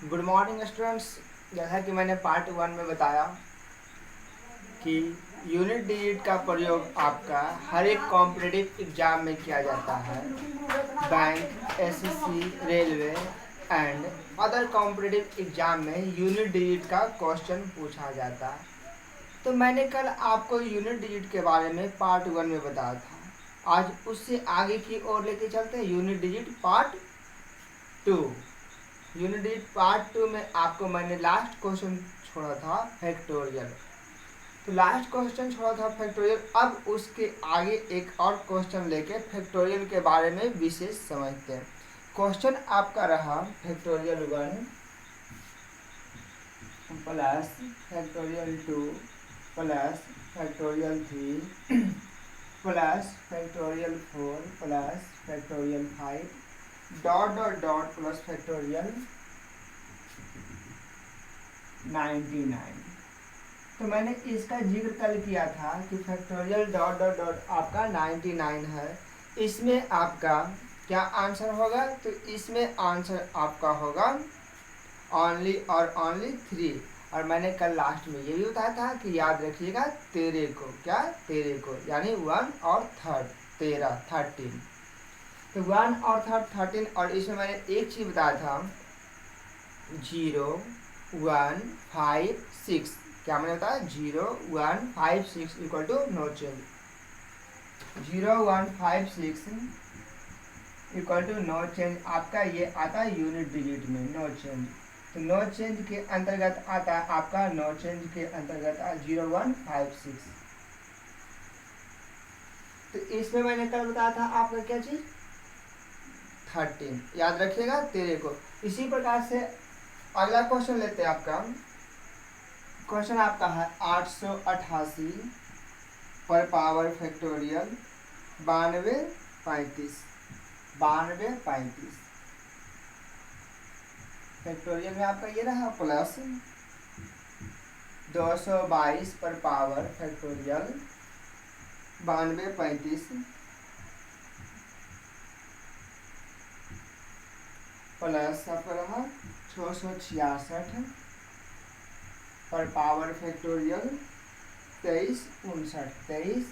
Good morning students. जैसा कि मैंने पार्ट 1 में बताया कि यूनिट डिजिट का प्रयोग आपका हर एक कॉम्पिटिटिव एग्जाम में किया जाता है। Bank, SSC, railway and other competitive exam में यूनिट डिजिट का क्वेश्चन पूछा जाता है। तो मैंने कल आपको यूनिट डिजिट के बारे में पार्ट 1 में बताया था। आज उससे आगे की ओर लेके चलते हैं। Unit digit part 2। Unit digit part 2 में आपको मैंने लास्ट क्वेश्चन छोड़ा था फैक्टोरियल। तो लास्ट क्वेश्चन छोड़ा था फैक्टोरियल। अब उसके आगे एक और क्वेश्चन लेके फैक्टोरियल के बारे में विशेष समझते हैं। क्वेश्चन आपका रहा factorial 1 plus factorial 2 plus factorial 3 plus factorial 4 plus factorial 5 dot dot dot plus factorial 99। तो मैंने इसका जिक्र कल किया था कि फैक्टोरियल डॉट डॉट डॉट आपका 99 है। इसमें आपका क्या आंसर होगा? तो इसमें आंसर आपका होगा ओनली और ओनली 3। और मैंने कल लास्ट में ये भी बताया था कि याद रखिएगा तेरे को, क्या तेरे को, यानी 1 और 13। तो 1 और 13। और इसमें मैंने एक चीज़ बताया था 0 1 5 6। क्या मैंने बताया? 0 1 5 6 equal to no change. 0 1 5 6 equal to no change. आपका ये आता है यूनिट डिजिट में नो चेंज। तो नो चेंज के अंतर्गत आता है आपका, नो चेंज के अंतर्गत 0 1 5 6। तो इसमें मैंने कल बताया था आपका क्या चीज 13। याद रखिएगा तेरे को। इसी प्रकार से अगला क्वेश्चन लेते हैं। आपका क्वेश्चन आपका है 888 पर पावर फैक्टोरियल 92 35 फैक्टोरियल में आपका ये रहा प्लस 222 पर पावर फैक्टोरियल 92 35 प्लस आपका रहा 666 पर पावर फैक्टोरियल 23 59।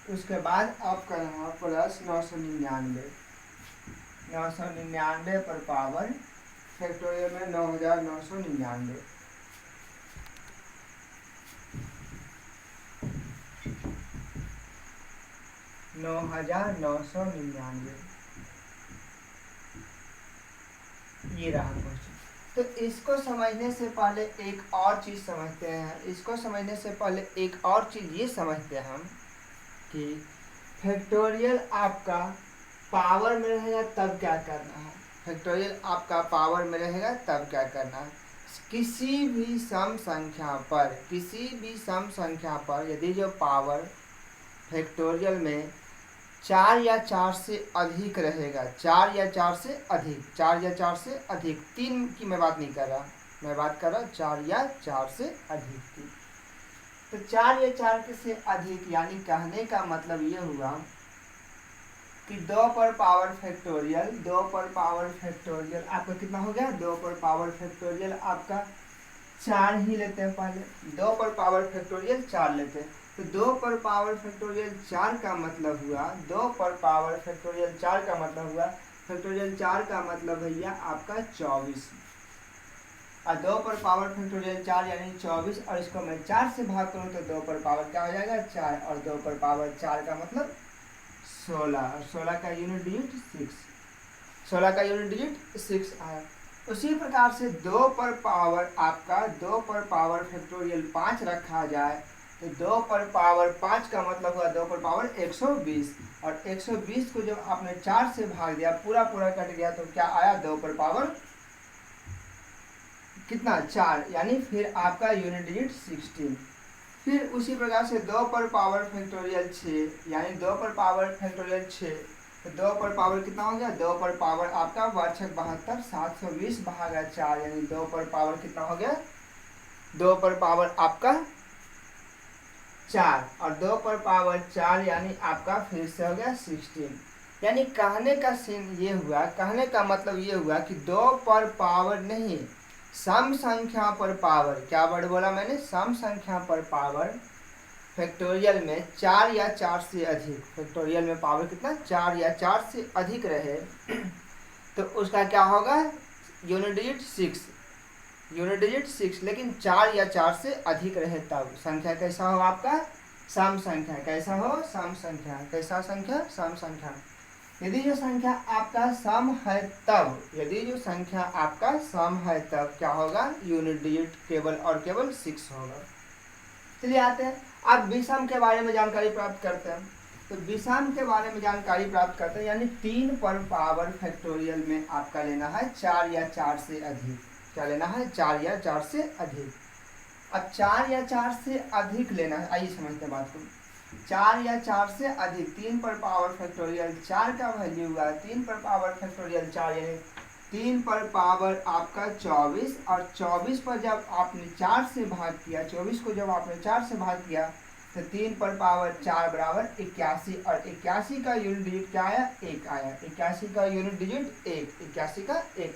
उसके बाद आपका रहा प्लस 999 पर पावर फैक्टोरियल में 9999। ये रहा क्वेश्चन। तो इसको समझने से पहले एक और चीज़ समझते हैं। इसको समझने से पहले एक और चीज़ ये समझते हैं हम कि फैक्टोरियल आपका पावर में रहेगा तब क्या करना है। फैक्टोरियल आपका पावर में रहेगा तब क्या करना है। किसी भी सम संख्या पर यदि जो पावर फैक्टोरियल में 4 या 4 से अधिक रहेगा, 4 या 4 से अधिक, 3 की मैं बात नहीं कर रहा, मैं बात कर रहा 4 या 4 से अधिक की। तो 4 या 4 से अधिक यानी कहने का मतलब ये हुआ कि 2 पर पावर फैक्टोरियल आपका कितना हो गया? 2 पर पावर फैक्टोरियल आपका 4 ही लेते हैं। पहले 2 पर पावर फैक्टोरियल 4 लेते हैं। तो 2 पर पावर फैक्टोरियल 4 का मतलब हुआ, 2 पर पावर फैक्टोरियल 4 का मतलब हुआ, फैक्टोरियल 4 का मतलब भैया आपका 24। और 2 पर पावर फैक्टोरियल 4 यानी 24। और इसको मैं 4 से भाग करूँ तो 2 पर पावर क्या हो जाएगा? 4। और 2 पर पावर 4 का मतलब 16। और 16 का यूनिट डिजिट 6। 16 का यूनिट डिजिट 6 आया। उसी प्रकार से 2 पर पावर आपका 2 पर पावर फैक्टोरियल 5 रखा जाए तो 2 पर पावर 5 का मतलब हुआ 2 पर पावर 120। और 120 को जब आपने 4 से भाग दिया, पूरा कट गया, तो क्या आया? 2 पर पावर कितना? 4। यानी फिर आपका यूनिट डिजिट 16। फिर उसी प्रकार से 2 पर पावर फैक्टोरियल 6 यानी 2 पर पावर फैक्टोरियल 6। तो 2 पर पावर कितना हो गया? 2 पर पावर आपका वार्षिक 72 720 भागा 4 यानी 2 पर पावर कितना हो गया? 2 पर पावर आपका 4। और 2 पर पावर 4 यानी आपका फिर से हो गया 16। यानी कहने का सीन ये हुआ, कहने का मतलब ये हुआ कि 2 पर पावर नहीं, सम संख्या पर पावर, क्या वर्ड बोला मैंने, सम संख्या पर पावर फैक्टोरियल में 4 या 4 से अधिक, फैक्टोरियल में पावर कितना 4 या 4 से अधिक रहे तो उसका क्या होगा, यूनिट डिजिट 6, यूनिट डिजिट 6, लेकिन 4 या 4 से अधिक रहे तब संख्या कैसा हो आपका, सम संख्या, कैसा हो, सम संख्या, कैसा संख्या, सम संख्या। यदि जो संख्या आपका सम है तब, यदि जो संख्या आपका सम है तब क्या होगा, यूनिट डिजिट केवल और केवल 6 होगा। चलिए आते हैं अब विषम के बारे में जानकारी प्राप्त करते हैं। तो विषम के बारे में जानकारी प्राप्त करते हैं, यानी 3 पर पावर फैक्टोरियल में आपका लेना है 4 या 4 से अधिक, क्या लेना है, 4 या 4 से अधिक। अब 4 या 4 से अधिक लेना है, आइए समझते हैं बात को। 4 या 4 से अधिक, 3 पर पावर फैक्टोरियल 4 का वैल्यू हुआ 3 पर पावर फैक्टोरियल 4, यानी 3 पर पावर आपका 24, और 24 पर जब आपने 4 से भाग किया, 24 को जब आपने 4 से भाग किया तो 3 पर पावर 4 बराबर 81, और 81 का यूनिट डिजिट क्या आया, 1 आया, 81 का यूनिट डिजिट 1, 81 का 1।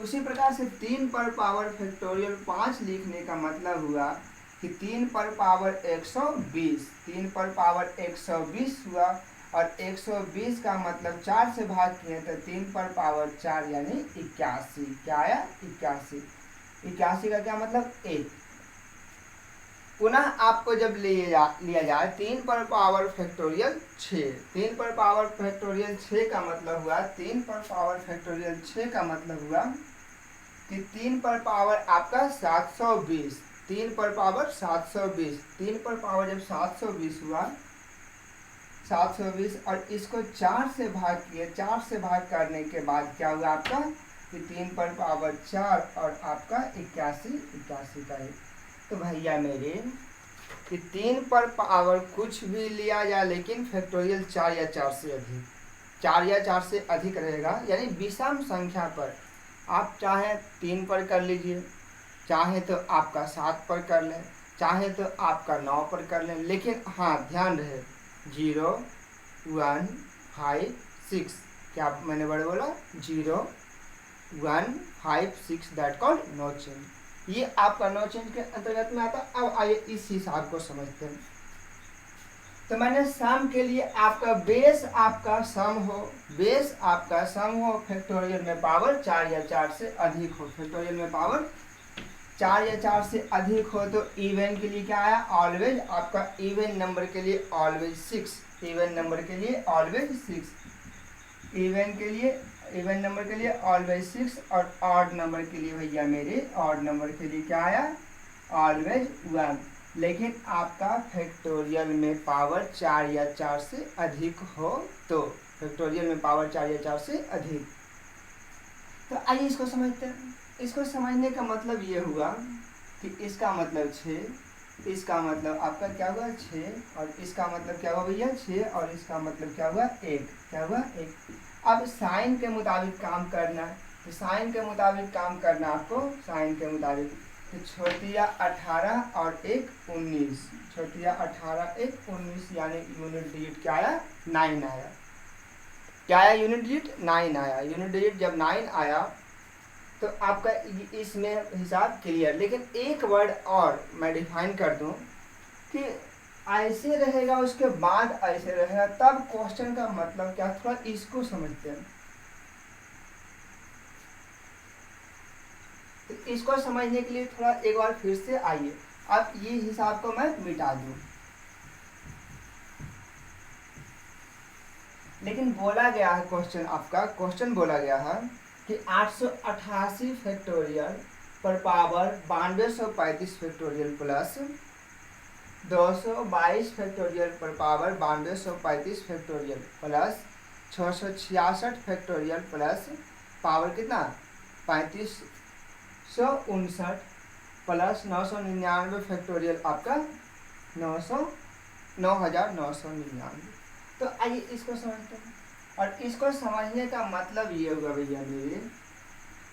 उसी प्रकार से 3 पर पावर फैक्टोरियल 5 लिखने का मतलब हुआ कि 3 पर पावर 120, 3 पर पावर 120 हुआ, और 120 का मतलब 4 से भाग किए तो 3 पर पावर 4 यानी 81, क्या आया, 81, 81 का क्या मतलब 1। पुनः आपको जब लिया जाए 3 पर पावर फैक्टोरियल 6, 3 पर पावर फैक्टोरियल 6 का मतलब हुआ, 3 पर पावर फैक्टोरियल 6 का मतलब हुआ कि 3 पर पावर आपका 720, 3 पर पावर 720, 3 पर पावर जब 720 हुआ, 720 और इसको 4 से भाग किए, 4 से भाग करने के बाद क्या हुआ आपका कि 3 पर पावर 4 और आपका 81, 81 का 1। तो भैया मेरे कि 3 पर पावर कुछ भी लिया जाए लेकिन फैक्टोरियल 4 या 4 से अधिक, 4 या 4 से अधिक रहेगा, यानी विषम संख्या पर आप चाहे 3 पर कर लीजिए, चाहे तो आपका 7 पर कर लें, चाहे तो आपका 9 पर कर लें, लेकिन हाँ ध्यान रहे 0, 1, 5, 6, क्या मैंने वर्ड बोला, 0, 1, 5, 6, दैट कॉल्ड नो चेंज, ये आपका नो चेंज के अंतर्गत में आता। अब आइए इस हिसाब को समझते हैं। तो मैंने सम के लिए आपका बेस आपका सम हो, बेस आपका सम हो, फैक्टोरियल में पावर 4 या 4 से अधिक हो, फैक्टोरियल में पावर 4 या 4 से अधिक हो, तो इवन के लिए क्या आया, ऑलवेज, आपका इवन नंबर के लिए ऑलवेज 6, इवन नंबर के लिए ऑलवेज 6, इवन के लिए, इवन नंबर के लिए ऑलवेज 6, और ऑड नंबर के लिए भैया मेरे, ऑड नंबर के लिए क्या आया, ऑलवेज 1। लेकिन आपका फैक्टोरियल में पावर 4 या 4 से अधिक हो, तो फैक्टोरियल में पावर 4 या 4 से अधिक। तो आइए इसको समझते हैं। इसको समझने का मतलब ये हुआ कि इसका मतलब 6, इसका मतलब आपका क्या हुआ 6, और इसका मतलब क्या हुआ भैया 6, और इसका मतलब क्या हुआ 1, क्या हुआ 1। अब साइन के मुताबिक काम करना है, तो साइन के मुताबिक काम करना आपको, साइन के मुताबिक, तो छोटिया 18 और 1 19, छोटिया 18 1 19, यानी यूनिट डिजिट क्या आया, 9 आया, क्या आया, यूनिट डिजिट 9 आया। यूनिट डिजिट जब 9 आया तो आपका इसमें हिसाब क्लियर। लेकिन एक वर्ड और मैं डिफाइन कर दूं कि ऐसे रहेगा उसके बाद ऐसे रहेगा, तब क्वेश्चन का मतलब क्या, थोड़ा इसको समझते हैं। तो इसको समझने के लिए थोड़ा एक बार फिर से आइए, अब ये हिसाब को मैं मिटा दूं। लेकिन बोला गया है क्वेश्चन, आपका क्वेश्चन बोला गया है कि 888 फैक्टोरियल पर पावर 9235 फैक्टोरियल प्लस 222 फैक्टोरियल पर power 9235 factorial plus 666 factorial plus power कितना 3559 प्लस 999 फैक्टोरियल आपका 9999। तो आइए इसको समझते हैं। और इसको समझने का मतलब ये होगा भैया मेरे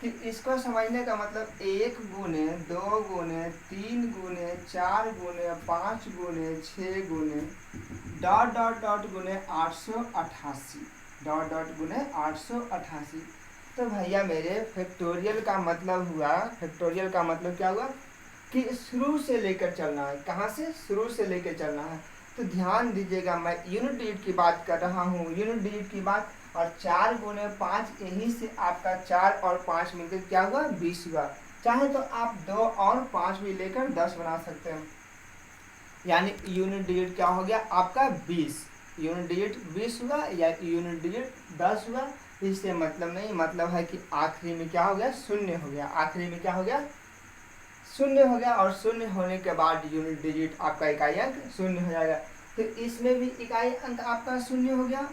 कि इसको समझने का मतलब 1 गुने 2 गुने 3 गुने 4 गुने 5 गुने 6 गुने डॉट डॉट डॉट गुने 888, डॉट डॉट गुने 888। तो भैया मेरे फैक्टोरियल का मतलब हुआ, फैक्टोरियल का मतलब क्या हुआ कि शुरू से लेकर चलना है। कहाँ से? शुरू से लेकर चलना है। तो ध्यान दीजिएगा, मैं यूनिट डिजिट की बात कर रहा हूँ, यूनिट डिजिट की बात। और 4 गुने 5, यहीं से आपका 4 और 5 मिलकर क्या हुआ? 20 हुआ। चाहे तो आप 2 और 5 भी लेकर 10 बना सकते हैं। यानी यूनिट डिजिट क्या हो गया आपका? 20। यूनिट डिजिट 20 हुआ या यूनिट डिजिट 10 हुआ, इससे मतलब नहीं। मतलब है कि आखिरी में क्या हो गया? शून्य हो गया। आखिरी में क्या हो गया? शून्य हो गया। और शून्य होने के बाद यूनिट डिजिट आपका इकाई अंक शून्य हो जाएगा। तो इसमें भी इकाई अंक आपका शून्य हो गया,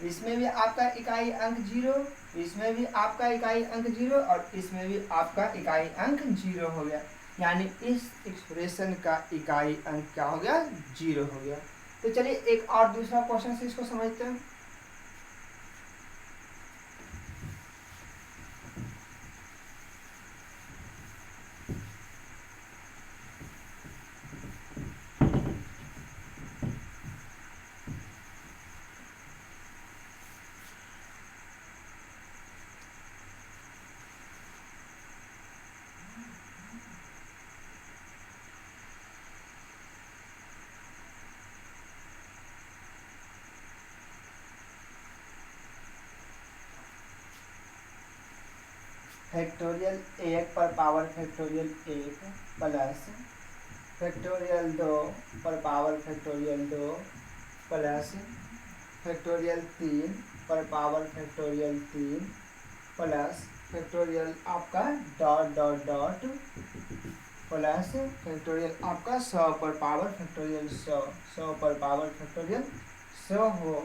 इसमें भी आपका इकाई अंक 0, इसमें भी आपका इकाई अंक 0 और इसमें भी आपका इकाई अंक 0 हो गया। यानी इस एक्सप्रेशन का इकाई अंक क्या हो गया? 0 हो गया। तो चलिए एक और दूसरा क्वेश्चन से इसको समझते हैं। फैक्टोरियल 1 पर पावर फैक्टोरियल 1 प्लस फैक्टोरियल 2 पर पावर फैक्टोरियल 2 प्लस फैक्टोरियल 3 पर पावर फैक्टोरियल 3 प्लस फैक्टोरियल आपका dot dot dot plus factorial आपका 100 पर पावर फैक्टोरियल 100, 100 पर पावर फैक्टोरियल 100 हो।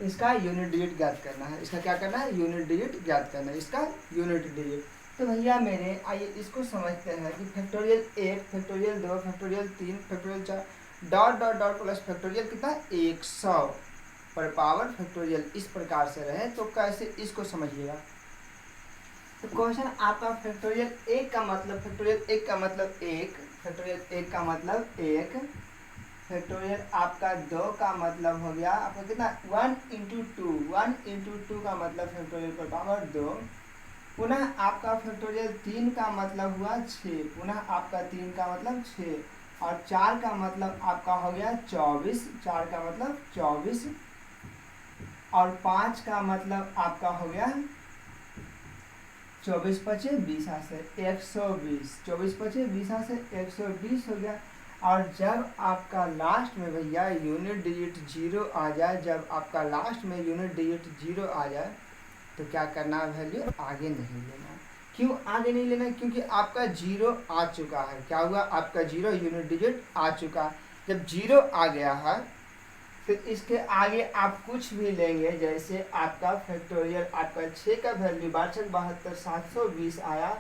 इसका यूनिट डिजिट ज्ञात करना है। इसका क्या करना है? यूनिट डिजिट ज्ञात करना है, इसका यूनिट डिजिट। तो भैया मेरे आइए इसको समझते हैं कि factorial 1, factorial 2, factorial 3, factorial 4 dot dot dot plus factorial कितना? 100 पर पावर फैक्टोरियल इस प्रकार से रहे तो कैसे इसको समझिएगा। तो क्वेश्चन आपका फैक्टोरियल 1 का मतलब, फैक्टोरियल 1 का मतलब 1, फैक्टोरियल 1 का मतलब 1, फैक्टोरियल आपका 2 का मतलब हो गया आपका कितना? 1 इंटू 2, 1 इंटू 2 का मतलब फैक्टोरियल पर पावर 2। पुनः आपका फैक्टोरियल 3 का मतलब हुआ 6, पुनः आपका 3 का मतलब 6 और 4 का मतलब आपका हो गया 24, 4 का मतलब 24 और 5 का मतलब आपका हो गया 24 पचे 20 से 120, 24 पचे 20 से 120 हो गया। और जब आपका लास्ट में भैया यूनिट डिजिट 0 आ जाए, जब आपका लास्ट में यूनिट डिजिट 0 आ जाए तो क्या करना है? वैल्यू आगे नहीं लेना। क्यों आगे नहीं लेना? क्योंकि आपका 0 आ चुका है। क्या हुआ? आपका 0 यूनिट डिजिट आ चुका है। जब 0 आ गया है तो इसके आगे आप कुछ भी लेंगे, जैसे आपका फैक्टोरियल आपका 6 का वैल्यू 6272 720 आया,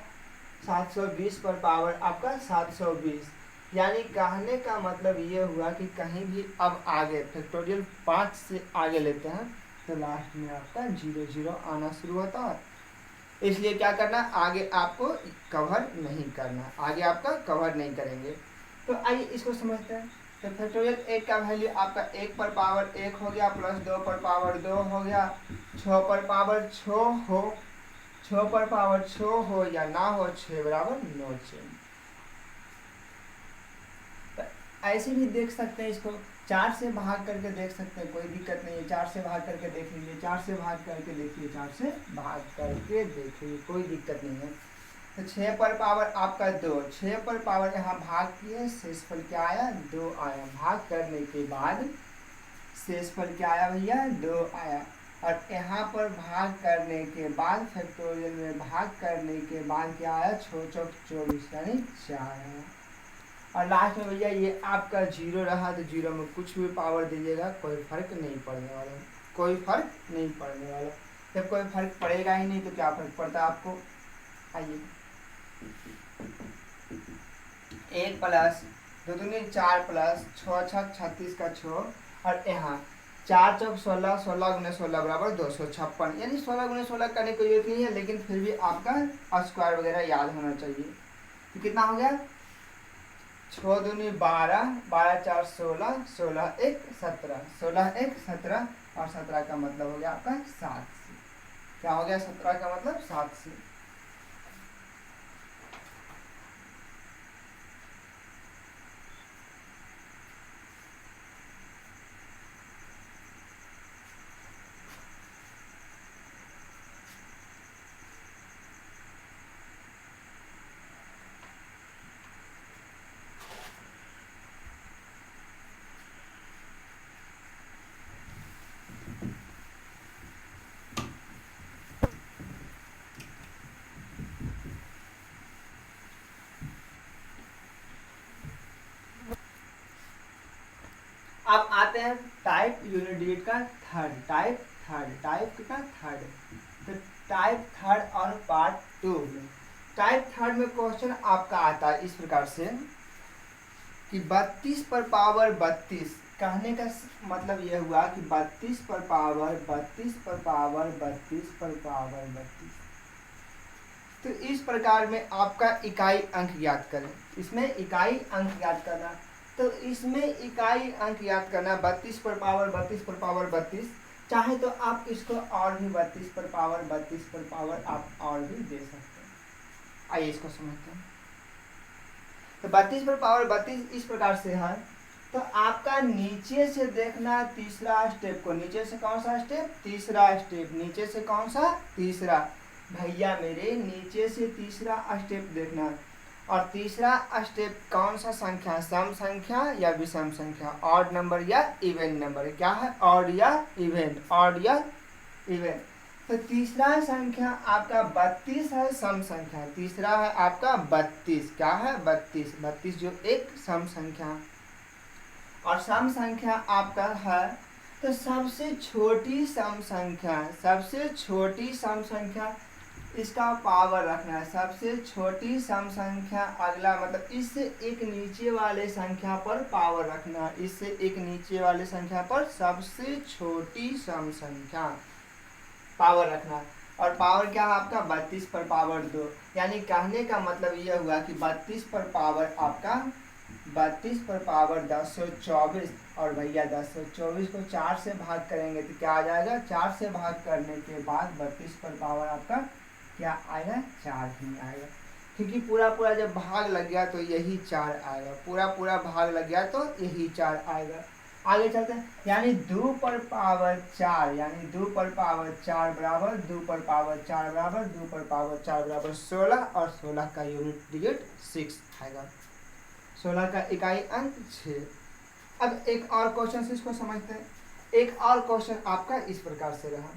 720 पर पावर आपका 720। यानी कहने का मतलब ये हुआ कि कहीं भी अब आगे फैक्टोरियल 5 से आगे लेते हैं तो लास्ट में आपका 0 0 आना शुरू होता है। इसलिए क्या करना? आगे आपको कवर नहीं करना, आगे आपका कवर नहीं करेंगे। तो आइए इसको समझते हैं। तो फैक्टोरियल 1 का वैल्यू आपका 1 पर पावर 1 हो गया प्लस 2 पर पावर 2 हो गया, 6 पर पावर 6 हो, 6 पर पावर 6 हो या ना हो, 6 बराबर 9 चेंज। ऐसे भी देख सकते हैं इसको, 4 से भाग करके देख सकते हैं, कोई दिक्कत नहीं है। 4 से भाग करके देख लीजिए, 4 से भाग करके देखिए, 4 से भाग करके देखिए, कोई दिक्कत नहीं है। तो 6 पर पावर आपका 2, 6 पर पावर यहाँ भाग किए, शेषफल क्या आया? 2 आया। भाग करने के बाद शेषफल क्या आया भैया? 2 आया। और यहाँ पर भाग करने के बाद फैक्टोरियल में भाग करने के बाद क्या आया? 6 चौक 24 यानी 4 आया। और लास्ट में भैया ये आपका 0 रहा तो 0 में कुछ भी पावर दीजिएगा कोई फर्क नहीं पड़ने वाला, कोई फर्क नहीं पड़ने वाला। जब कोई फर्क पड़ेगा ही नहीं तो क्या फर्क पड़ता है आपको? आइए 1 प्लस 2 दूनी 4 प्लस 6 छक 36 का 6 और यहाँ 4 चौक 16, 16 गुने 16 बराबर 256, यानी 16 गुने 16 करने की जरूरत नहीं है, लेकिन फिर भी आपका स्क्वायर वगैरह याद होना चाहिए। तो कितना हो गया? 6 दूनी 12, 12 4 16, 16 1 17, 16 1 17 और 17 का मतलब हो गया आपका 7 से। क्या हो गया 17 का मतलब 7 से। अब आते हैं टाइप यूनिट डिजिट का टाइप कितना थर्ड। तो टाइप थर्ड और पार्ट 2 में, टाइप थर्ड में क्वेश्चन आपका आता है इस प्रकार से कि 32 पर पावर 32, कहने का मतलब यह हुआ कि 32 पर पावर 32 पर पावर 32 पर पावर 32। तो इस प्रकार में आपका इकाई अंक याद करें, इसमें इकाई अंक याद करना। तो इसमें इकाई अंक याद करना 32 पर पावर 32 पर पावर 32, चाहे तो आप इसको और भी 32 पर पावर 32 पर पावर आप और भी दे सकते हैं। आइए इसको समझते हैं। तो 32 पर पावर 32 इस प्रकार से है। तो आपका नीचे से देखना तीसरा स्टेप को, नीचे से कौन सा स्टेप, तीसरा स्टेप, नीचे से कौन सा, तीसरा। भैया मेरे नीचे से तीसरा स्टेप देखना, और तीसरा स्टेप कौन सा संख्या, सम संख्या या विषम संख्या, ऑड नंबर या इवन नंबर, क्या है, ऑड या इवन, ऑड या इवन। तो तीसरा संख्या आपका 32 है, सम संख्या। तीसरा है आपका 32, क्या है, 32, 32 जो एक सम संख्या। और सम संख्या आपका है, तो सबसे छोटी सम संख्या, सबसे छोटी सम संख्या इसका पावर रखना है। सबसे छोटी सम संख्या, अगला मतलब इससे एक नीचे वाले संख्या पर पावर रखना, इससे एक नीचे वाले संख्या पर सबसे छोटी सम संख्या पावर रखना। और पावर क्या है आपका 32 पर पावर 2, यानी कहने का मतलब यह हुआ कि 32 पर पावर आपका 32 पर पावर 1024। और भैया 1024 को 4 से भाग करेंगे तो क्या आ जाएगा, 4 से भाग करने के बाद 32 पर पावर आपका क्या आएगा, 4 ही आएगा। क्योंकि पूरा पूरा जब भाग लग गया तो यही 4 आएगा, पूरा पूरा भाग लग गया तो यही 4 आएगा। आगे चलते हैं, यानी 2 पर पावर 4, यानी 2 पर पावर 4 बराबर 2 पर पावर 4 बराबर 2 पर पावर 4 बराबर 16, और 16 का यूनिट डिजिट 6 आएगा, 16 का इकाई अंक 6। अब एक और क्वेश्चन से इसको समझते हैं। एक और क्वेश्चन आपका इस प्रकार से रहा,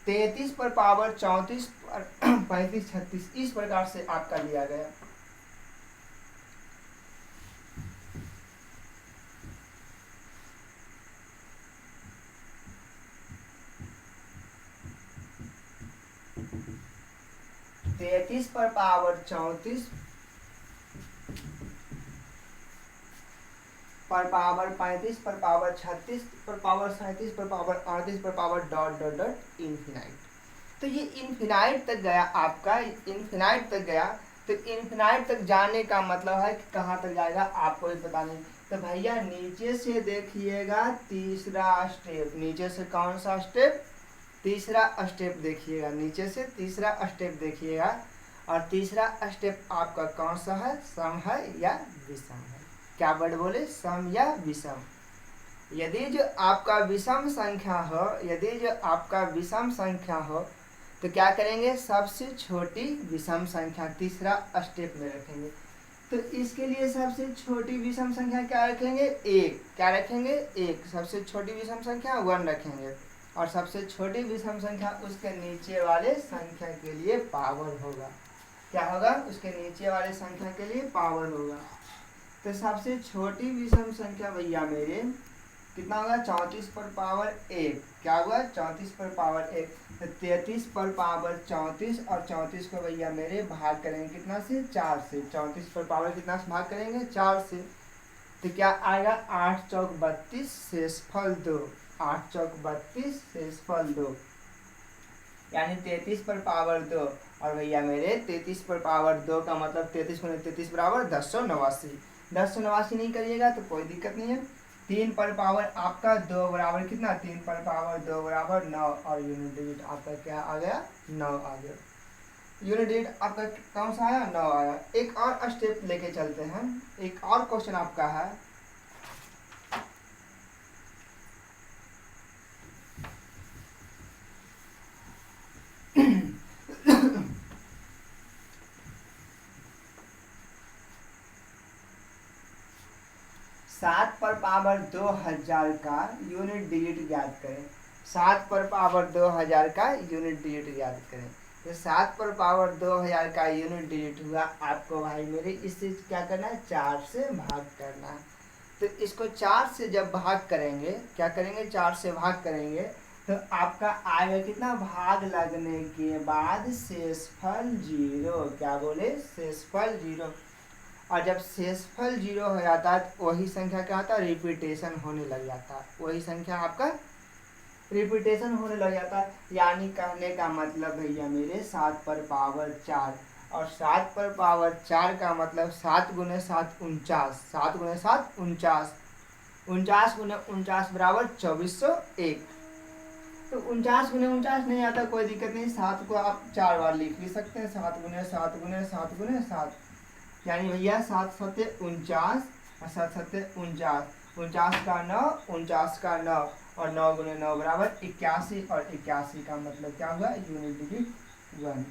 33 पर पावर 34 पर 35 36, इस प्रकार से आपका लिया गया। तैतीस पर पावर 34 पर पावर 35 पर पावर 36 पर पावर 37 पर पावर 38 पर power dot dot dot infinite. तो ये इन्फिनाइट तक गया आपका, इन्फिनाइट तक गया। तो इन्फिनाइट तक जाने का मतलब है कि कहाँ तक जाएगा आपको भी पता नहीं। तो भैया नीचे से देखिएगा तीसरा स्टेप, नीचे से कौन सा स्टेप, तीसरा स्टेप देखिएगा, नीचे से तीसरा स्टेप देखिएगा। और तीसरा स्टेप आपका कौन सा है, सम है या विषम है, क्या वर्ड बोले, सम या विषम। यदि जो आपका विषम संख्या हो, यदि जो आपका विषम संख्या हो तो क्या करेंगे, सबसे छोटी विषम संख्या तीसरा स्टेप में रखेंगे। तो इसके लिए सबसे छोटी विषम संख्या क्या रखेंगे, एक, क्या रखेंगे, एक। सबसे छोटी विषम संख्या 1 रखेंगे, और सबसे छोटी विषम संख्या उसके नीचे वाले संख्या के लिए पावर होगा, क्या होगा, उसके नीचे वाले संख्या के लिए पावर होगा। तो सबसे छोटी विषम संख्या भैया मेरे कितना होगा, 34 पर पावर 1, क्या हुआ, 34 पर पावर 1। तो 33 पर पावर 34, और 34 को भैया मेरे भाग करेंगे कितना से, 4 से। 34 पर पावर कितना से भाग करेंगे, 4 से। तो क्या आएगा, 8 चौक 32 शेषफल 2, 8 चौक 32 शेषफल 2, यानी 33 पर पावर 2। और भैया मेरे 33 पर पावर 2 का मतलब 33 में 33 बराबर 1089। 1089 नहीं करिएगा तो कोई दिक्कत नहीं है। 3 पर पावर आपका 2 बराबर कितना, 3 पर पावर 2 बराबर 9 और यूनिट डिजिट आपका क्या आ गया, 9 आ गया। यूनिट डिजिट आपका कौन सा आया, 9 आया। एक और स्टेप लेके चलते हैं, एक और क्वेश्चन आपका है। सात पर पावर 2000 का यूनिट डिजिट ज्ञात करें। 7 पर पावर 2000 का यूनिट डिजिट ज्ञात करें। तो 7 पर पावर 2000 का यूनिट डिजिट हुआ आपको भाई मेरे, इससे क्या करना है, 4 से भाग करना है। तो इसको 4 से जब भाग करेंगे, क्या करेंगे, 4 से भाग करेंगे तो आपका आएगा कितना, भाग लगने के बाद शेषफल 0। क्या बोले, शेषफल 0। और जब शेषफल 0 हो जाता है तो वही संख्या क्या होता है, रिपीटेशन होने लग जाता है, वही संख्या आपका रिपीटेशन होने लग जाता है। यानी कहने का मतलब भैया मेरे 7 पर पावर 4, और 7 पर पावर 4 का मतलब 7 गुने 7 49, 7 गुने 7 49, 49 गुने 49 बराबर 2401। तो 49 गुने 49 नहीं आता, कोई दिक्कत नहीं, 7 को आप 4 बार लिख भी सकते हैं, 7 गुने 7 गुने 7 गुने 7, यानी भैया 7 सत्ते 49 और 7 सत्ते 49, 49 का 9, 49 का 9 और 9 गुने 9 बराबर 81, और 81 का मतलब क्या हुआ, यूनिट डिजिट 1।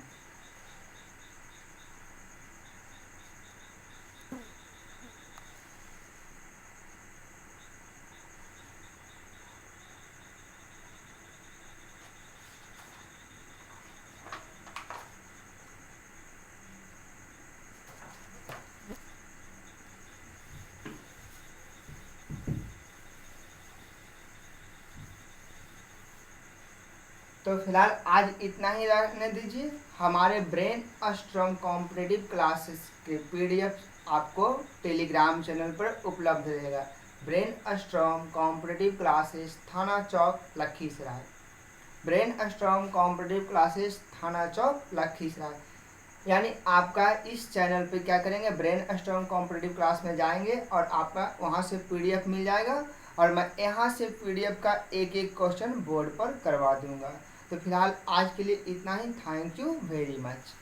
तो फिलहाल आज इतना ही रहने दीजिए। हमारे ब्रेन स्ट्रॉन्ग कॉम्पिटिटिव क्लासेस के पीडीएफ आपको टेलीग्राम चैनल पर उपलब्ध रहेगा। Brain strong competitive classes, Thana Chowk, Lakhisarai. Brain strong competitive classes, Thana Chowk, Lakhisarai. यानी आपका इस चैनल पे क्या करेंगे, ब्रेन स्ट्रॉन्ग कॉम्पिटिटिव क्लास में जाएंगे और आपका वहाँ से पीडीएफ मिल जाएगा, और मैं यहाँ से पीडीएफ का एक एक क्वेश्चन बोर्ड पर करवा दूंगा। तो फिलहाल आज के लिए इतना ही। Thank you very much.